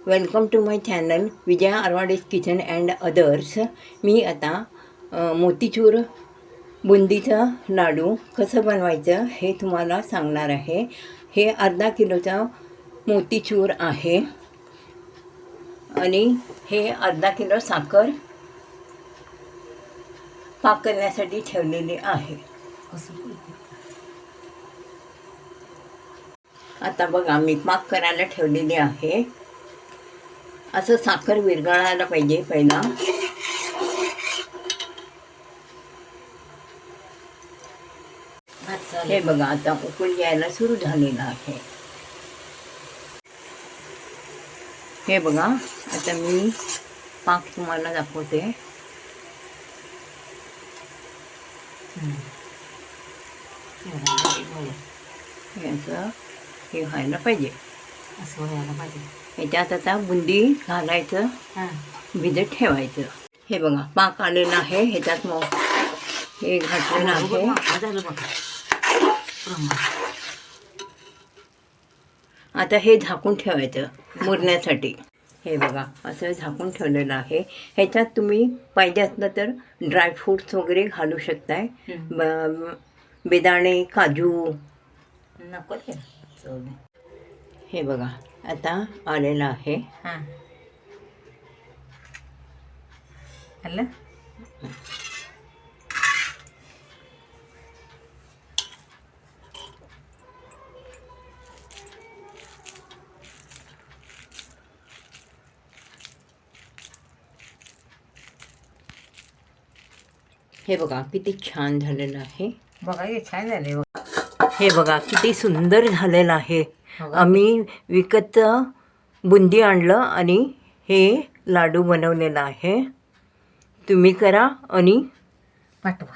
Welcome to my channel Vijaya Arwade's kitchen and others. मी आता मोतीचूर बुंदीचं लाडू कसं बनवायचं हे तुम्हाला सांगणार आहे. हे अर्धा किलोचा मोतीचूर आहे आणि हे अर्धा किलो साखर पाक करण्यासाठी ठेवलेली आहे. आता बघा मी पाक करायला ठेवलेली आहे. असं साखर विरघळायला पाहिजे पहिला. हे बघा आता उकळी यायला सुरू झालेलं आहे. हे बघा आता मी पाक तुम्हाला दाखवते. याचं हे व्हायला पाहिजे, असं व्हायला पाहिजे. ह्याच्यात आता बुंदी घालायचं, भिजत ठेवायचं. हे बघा पाक आलेला आहे. ह्याच्यात मग हे घातलेलं आहे. झालं बघा. आता हे झाकून ठेवायचं मुरण्यासाठी. हे बघा असं झाकून ठेवलेलं आहे. ह्याच्यात तुम्ही पाहिजे असलं तर ड्रायफ्रूट्स वगैरे घालू शकताय. बेदाणे, काजू नको ते. हे बघा आता आलेलं आहे. आलं. हे बघा किती छान झालेलं आहे. बघा हे छान झाले. हे बघा किती सुंदर झालेलं आहे. आम्ही विकतचं बुंदी आणलं आणि हे लाडू बनवलेलं आहे. तुम्ही करा आणि पाठवा.